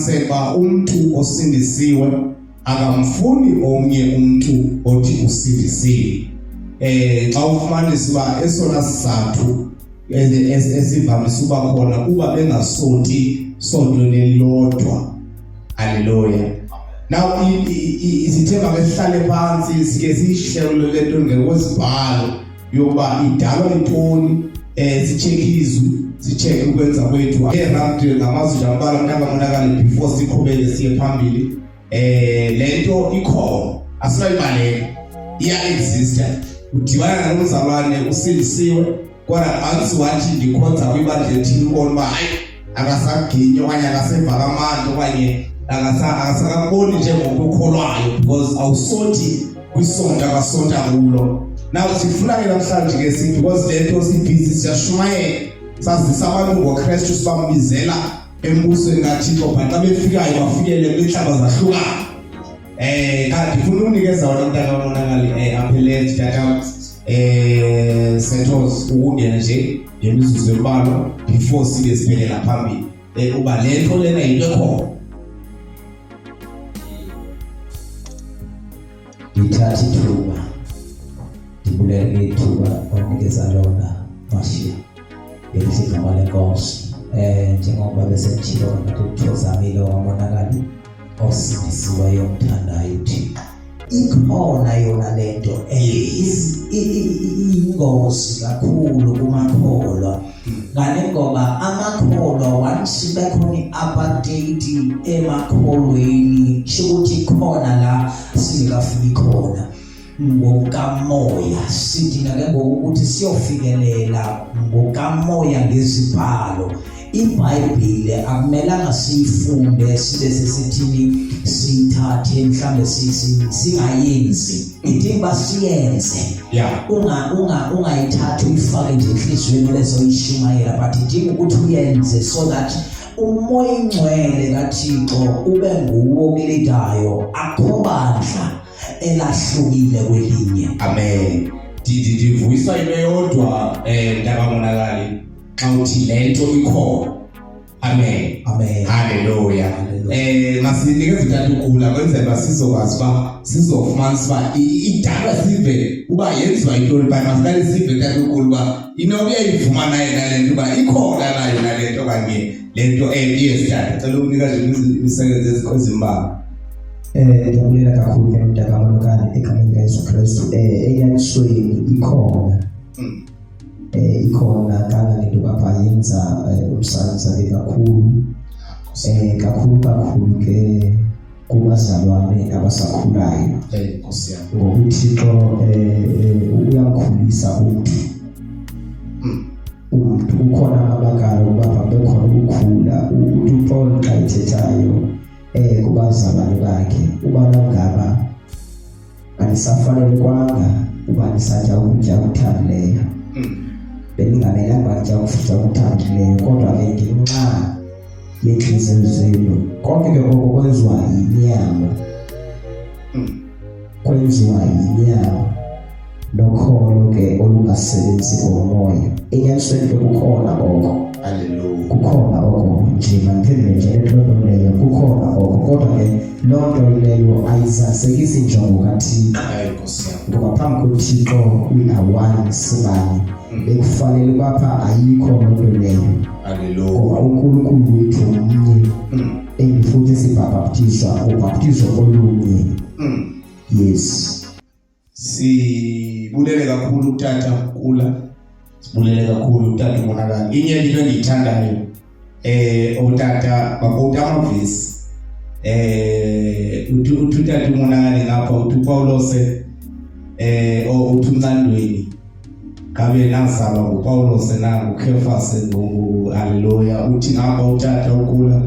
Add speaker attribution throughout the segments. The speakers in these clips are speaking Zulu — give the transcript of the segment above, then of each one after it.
Speaker 1: ufumaniseka umuntu osindisiwe akamfuni omnye umuntu othi usindisiwe. Xa ufumanisa esona sizathu esivamise uba khona kuba bengasonti sonto lelodwa. Haleluya. Now isithemba besihlale phansi sike siyihlelo lento ngekwesibhalo yokuba idalwa intoni, sicheke izwi, sicheke ukwenza kwethu. Ramde ngamazwi ambala mntakamonakali before siqhubeke siye phambili. Lento ikhona asinayibaleka, iya exist. Udibana nomzalwane usindisiwe kodwa anzi wathi ndikhonza kwibandla ethile ubona uba hayi akasaginyo okanye akaseva kamandla okanye akasakaboni njengomuntu okholwayo because awusonti kwisonto akasonta kulo. Now sifuna ke namhlanje ke sithi because lento sibhizi siyashumayela sazisa abantu ngoKrestu sibambizela embusweni kaThixo but xa befikayo bafikele kwihlaba zahlukana. Kanti ngifuna ukunikeza wona mntakamonakali appellate data settles ukungena nje ngemizuzu embalwa before sibe sibhekela phambili uba lento lena yinto ekhona.
Speaker 2: Ngithatha ithuba ngibulele ithuba onikeza lona Mashiya elithi igama lenkosi. Njengoba besethilo ukuthokozamile wamonakali osindisiweyo omthandayo uThixo. Ikhona yona lento ingozi kakhulu kumakholwa. Ngale ngoba amakholwa once bekhona i-apartheid emakholweni shukuthi khona la singafiki khona ngokamoya. Sidinga ke ngokuthi siyofikelela ngokamoya ngezibhalo. iBhayibhile akumelanga siyifunde sibe sesithini sithathe mhlambe singayenzi idinga siyenze. Ungayithatha uyifake nje enhlizweni lezoyishumayela but idinga ukuthi uyenze so that umoya ingcwele kaThixo ube nguwo okulidayo akhobandla elahlukile kwelinye.
Speaker 1: Amen. Ndivuyisa into yodwa ntakamonakali xa uthi lento ikhona. Amen.
Speaker 2: Amen.
Speaker 1: Haleluya. Masinikeze uTata ukhula kwenzela sizokwazi uba sizofumanisa uba idalwa sive uba yenziwa intoni but masiqale sive uTata ukhula uba inokuyayivuma naye nalento uba ikhona nayo nalento kanye lento iyesithatha. Cela ukunika nje imisebenzi ezimbalwa.
Speaker 2: Ngiyabulela kakhulu ke mntakamonakali egameni likaYesu enyanisweni ikhona. Ikhona kanganento baba yenza umsakaza kakhulu kakhulu ke kubazalwane abasakhulayo.
Speaker 1: Nkosi yami.
Speaker 2: Ngokuthi uyamkhulisa umuntu ukhona amabakala ubaba bekhona ukukhula uPaul xa ethethayo kubazalwane bakhe ubana ngaba anisafanele kwanga uba nisatya ukutya okuthandileyo. Beningamelanga batya ukutya okuthandileyo kodwa ke ngenxa yenhliziyo zenu konke ke oko kwenziwa yinyama. Kwenziwa yinyama nokholo ke olungasebenzi ngomoya. Enyanisweni ke kukhona oko.
Speaker 1: Haleluya.
Speaker 2: Kukhona oko nje mangiphendule nje lento leyo kukhona oko kodwa ke loo nto leyo ayizasekisi injongo kaThixo.
Speaker 1: Nkosi yami.
Speaker 2: Ngoba phambi koThixo we-one sibanye bekufanele bapha ayikho loo nto leyo.
Speaker 1: Haleluya.
Speaker 2: Ngoba uNkulunkulu wethu omnye futhi sibhaptizwa ubhaptizo olunye. Yes.
Speaker 1: Sibulele kakhulu uTata ukhula. Sibulele kakhulu uTata umonakali. Inye into engiyithandayo uTata bakota amavesi. UTata umonakali ngapha uPaulos uthunqandweni kabe nazalwa nguPaulos nanguKefas haleluya. Uthi ngapha uTata ukhula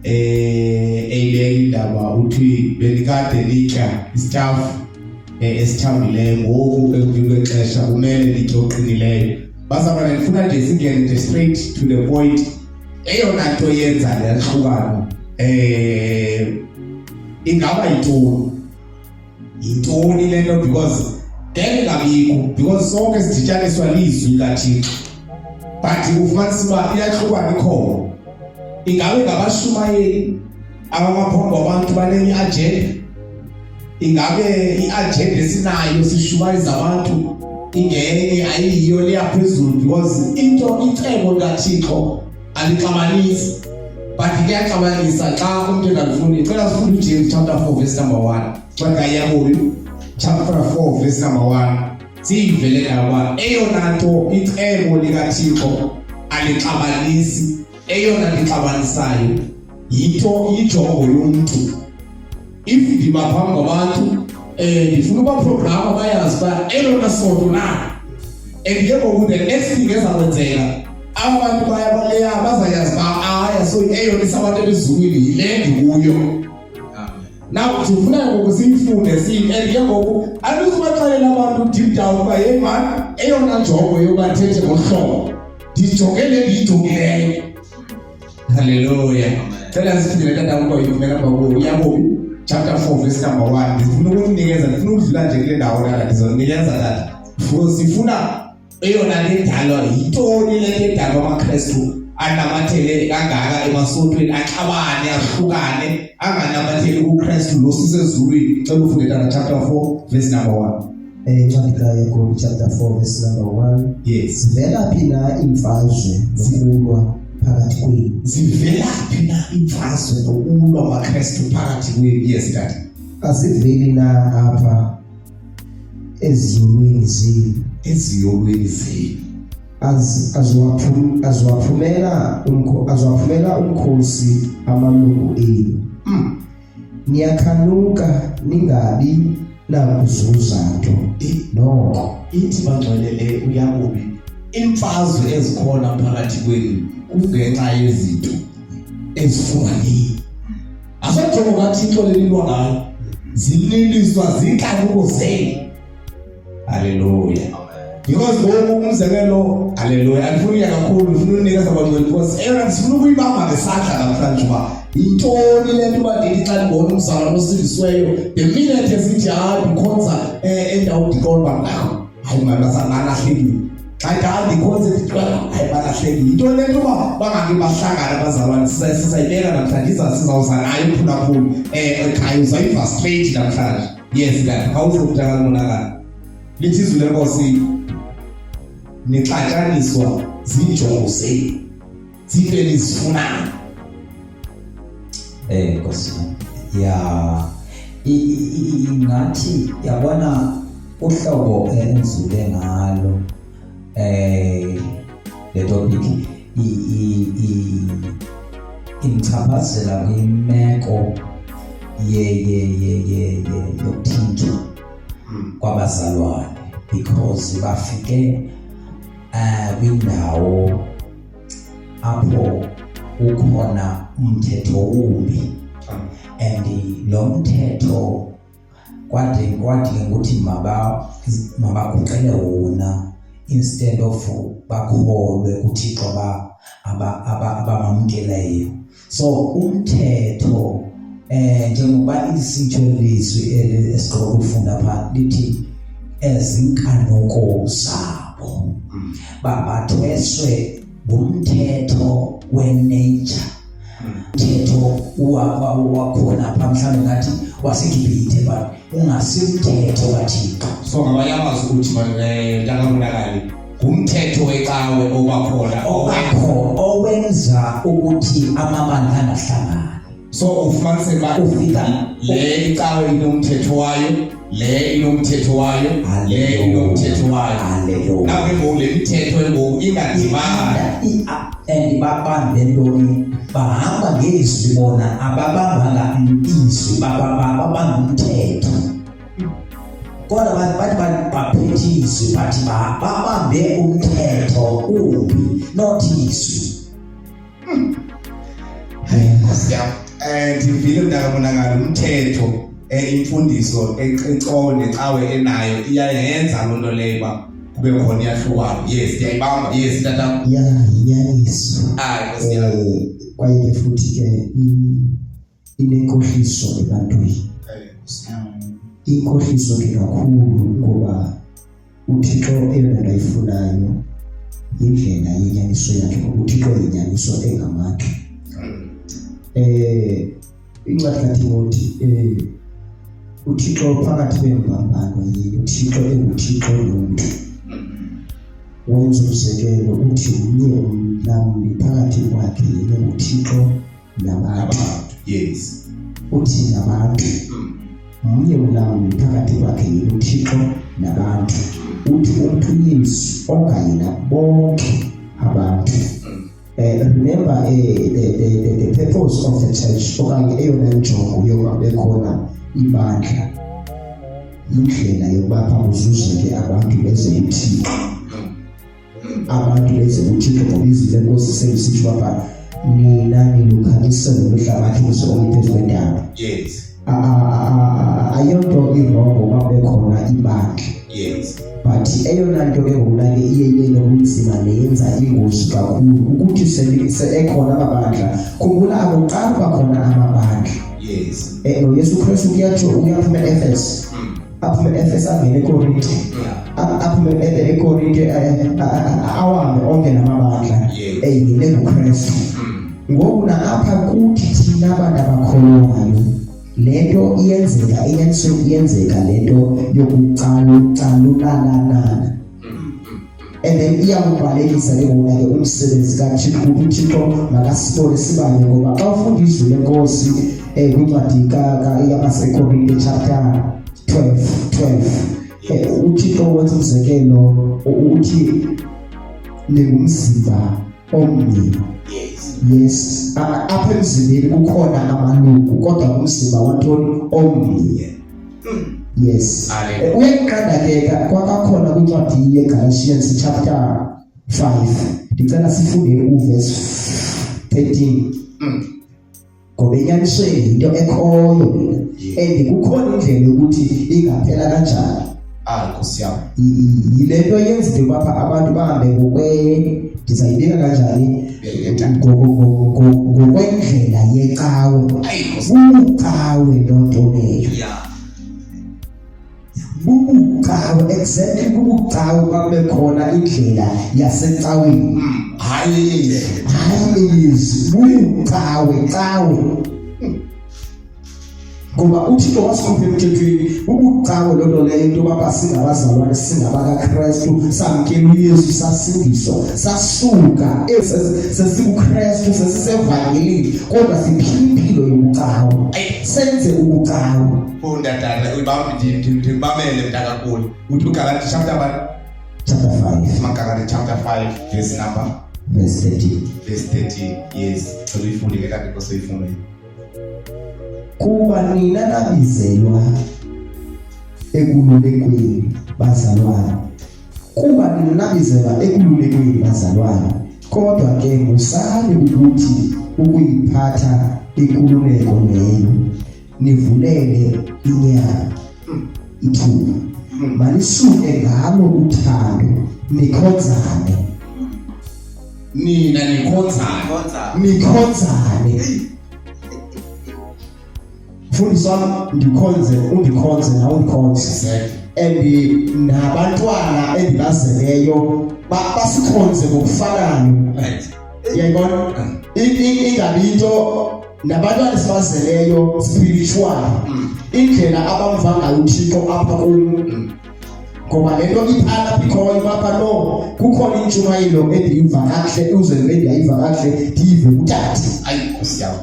Speaker 1: eyile indaba uthi belikade litya istaff esithambileyo ngoku ekuxesha kumele litye oqinileyo. Bazalwane ndifuna nje singene straight to the point. Eyona nto yenza le nhlukano ingaba yintoni lento because ngeke ngabikho because sonke sidityaniswa lizwi kaThixo but ufumanisa uba iyahlukana ikhona. Ingabe ngabashumayeli abamaphambi abantu banenye agenda ingabe iagenda esinayo sishumayeza abantu ingeke ayiyo leyaphezulu because icebo likaThixo alixabanisi but kuyaxabanisa xa umuntu engalifuni. Icela sifunde uJames chapter 4 verse number 1. Xa ngayabo chapter 4 verse number 1 sivele ngaba eyona nto icebo likaThixo alixabanisi, eyona lixabanisayo yinto ijongo yomuntu. If ndibaphambi kwabantu ndifuna uba program bayazi ba elona sonto na and the next thing ezakwenzeka abantu bayabaleya bazayazi ba aya so eyona isabantu ebezulwini yile ndikuyo. Now sifuna ngokusifunde and ngoku alusibaxelela abantu deep down ba hey man eyona njongo yobathethe ngohlobo ndijongele ndiyijongileyo. Hallelujah. Cela sifundele tata umntu oyivumela ngoku uyabo chapter 4 verse number 1. Ndifuna ukunikeza, ndifuna ukudlula nje kule ndawo la ndizonikeza tata. Sifuna eyona ndedalwa yintoni le ndedalwa AmaKrestu anamathele kangaka emasontweni axabane ahlukane anganamatheli kuKrestu lo sisezulwini. Cela ufunde tata chapter 4 verse number 1.
Speaker 2: Incwadi kaYakobi chapter 4 verse number 1.
Speaker 1: Yes.
Speaker 2: Vela phina imfazwe nokulwa phakathi kwenu.
Speaker 1: Zivela phina imfazwe nokulwa AmaKrestu phakathi kwenu. Yes tata.
Speaker 2: Aziveli na apha eziyolweni zenu.
Speaker 1: Eziyolweni zenu.
Speaker 2: Aziwaphumela umkhosi amalungu enu. Niyakhanuka ningabi nakuzuza nto.
Speaker 1: No, ithi bangcwelele uyakubi imfazwe ezikhona phakathi kwenu kungenxa yezinto ezifunani. Asajonga kaThixo lelilwa ngayo zililiswa zinkanuko zenu. Hallelujah. Because ngoku umzekelo hallelujah andifuna kakhulu ndifuna unikeza abangcwele because eyona sifuna ukuyibamba ngesandla namhlanje uba yintoni le nto badeli xa ndibona umzalwane osindisiweyo the minute esithi ndikhonza endawudikona bakho hayi mani basangalahlekile xa ndikhonza hayi balahlekile. Yintoni le nto uba bangabe bahlangana abazalwane sizayibeka namhlanje sizawuza nayo uphulaphula ekhaya uzayiva straight namhlanje. Yes kanti awuzokuthakalonakala lithi izwi lenkosi nixatshaniswa zinjongo zenu zife nizifunayo.
Speaker 2: Nkosi ingathi yabona uhlobo enzule ngalo le topic ingichaphazela kwimeko yokuthintwa kwabazalwane because bafike kwindawo apho ukhona umthetho umbi and lo mthetho kwade ukuthi mabakuqele wona instead of bakholwe kuThixo abamamkeleyo. So umthetho njengoba isitsho lizwi esiqokufunda pha lithi ezinkanuko zabo babathweswe ngumthetho wenature. Umthetho wakhona pha mhlawumbe ngathi waseGibhithe but ungasimthetho kaThixo.
Speaker 1: So ngamanye amazwi ukuthi njengamonakali ngumthetho wecawe owakhona
Speaker 2: owenza ukuthi amabandla angahlangani.
Speaker 1: So ufumanise ba
Speaker 2: ufika
Speaker 1: le icawe inomthetho wayo, le inomthetho wayo, le inomthetho wayo.
Speaker 2: Hallelujah.
Speaker 1: Nawe ngoku le mithetho ngoku ingadibana
Speaker 2: and babambe ntoni bahamba ngezwi bona ababambanga izwi babamba umthetho. Kodwa bathi baphethe izwi bathi babambe umthetho umbi not izwi.
Speaker 1: Ndivile mntakamonakala umthetho imfundiso eqone cawe enayo iyayenza loo nto leyo uba kube khona iyahlukana. Yes ndiyayibamba. Yes tata.
Speaker 2: Yinyaniso. Kwaye futhi ke inenkohliso ebantwini. Inkohliso ke kakhulu ngoba uThixo eyona nto ayifunayo yindlela yenyaniso yakhe. uThixo yinyaniso engamakhe. incwadi kaTimoti uThixo phakathi kwembambano yini uThixo enguThixo nomuntu wenza umzekelo uthi unye umlamli phakathi kwakhe yena uThixo nabantu.
Speaker 1: Yes.
Speaker 2: Uthi nabantu unye umlamli phakathi kwakhe yena uThixo nabantu. Uthi umuntu Yesu ongayina bonke abantu. Remember the purpose of the church okanye eyona njongo yokuba bekhona ibandla indlela yokubapha uzuzeke abantu beze uThixo. Abantu beze uThixo ngoba izinto enkosi sengisithi baba mina nilukhalisele umhlabathi uzophezu kwendaba.
Speaker 1: Yes.
Speaker 2: Ayonto irongo ngoba bekhona ibandla.
Speaker 1: Yes.
Speaker 2: But eyona nto ke ngokuna ke iye nokunzima neyenza ingozi kakhulu ukuthi ekhona amabandla. Khumbula akuqala bakhona amabandla.
Speaker 1: Yes.
Speaker 2: No Yesu Kristu kuyatsho uyaphuma eFes. Aphuma eFes angene eKorinte. Aphuma eKorinte awahambe onke namabandla eyile kuKristu. Ngoku na apha kuthi thina abantu abakholwayo lento iyenzeka lento yokucalulalana. And then iyakubhalelisa ke ngona ke umsebenzi kaThixo uThixo makasibone sibanye ngoba xa ufunda izwi lenkosi kwincwadi yabaseKorinte chapter 12 uThixo wenza umzekelo uthi lengumzimba omnye. Yes, apha emzimbeni kukhona amalungu kodwa umzimba wantoni omnye. Yes. Uyayiqanda ke kwakakhona kwincwadi yeGalatians chapter 5. Ndicela sifunde uverse 13. Ngoba enyanisweni into ekhoyo and kukhona indlela ukuthi ingaphela kanjani.
Speaker 1: Nkosi yami.
Speaker 2: Yilento yenza ukuthi abantu bahambe ndizayibeka kanjani ngokwendlela yecawe. Ucawe lonto leyo. Bubucawe exactly bubucawe babe khona indlela yasecaweni. Hayi bubucawe. Ngoba uThixo wasikhupha emthethweni ubucawe lonto leyo into baba singabazalwane singabakaKrestu samkela uYesu sasindiswa sasuka sesikuKrestu sesisevangeli kodwa siphila impilo yobucawe senze ubucawe.
Speaker 1: Funda dada ndibamele mntakakhulu uthi uGalati chapter
Speaker 2: 5
Speaker 1: maGalati chapter 5 verse 13. Yes, soyifunde ke kanti kosoyifunde.
Speaker 2: Kuba nina nabizelwa ekululekweni bazalwane. Kuba nina nabizelwa ekululekweni bazalwane. Kodwa ke musale ukuthi ukuyiphatha inkululeko leyo nivulele inyama ithuba. Malisuke ngalo uthando nikhonzane.
Speaker 1: Nina
Speaker 2: nikhonzane. Fundiswa undikhonze nawe undikhonze. And nabantwana endibazeleyo basikhonze ngokufanayo. Yayibona? Ingabi into nabantwana sibazeleyo spiritual. Indlela abamva ngayo uThixo apha kum. Ngoba lento iphana phikhoyo bapha no kukhona intshumayelo endiyiva kahle uze endiyayiva kahle ndive uTata.
Speaker 1: Nkosi yami.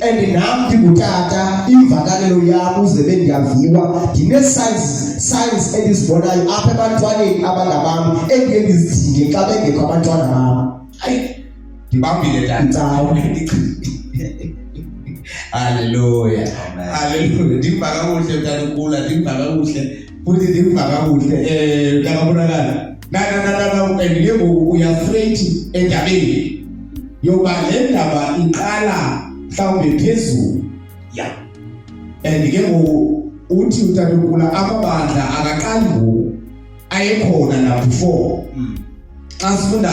Speaker 2: And nam ndingutata imvakalelo yam uze bendiyaviwa ndine-signs endizibonayo apha ebantwaneni abangabam endiye ndizidinge xa bengekho abantwana bam.
Speaker 1: Ndibambile tata. Haleluya. Ndimva kakuhle mntanukhula ndimva kakuhle futhi ndimva kakuhle ndakabonakala and ke ngoku uya-straight endabeni yokuba le ndaba iqala mhlawumbe phezulu. And ke ngoku uthi utanukhula amabandla akaqali ngoku ayekhona na before. Xa sifunda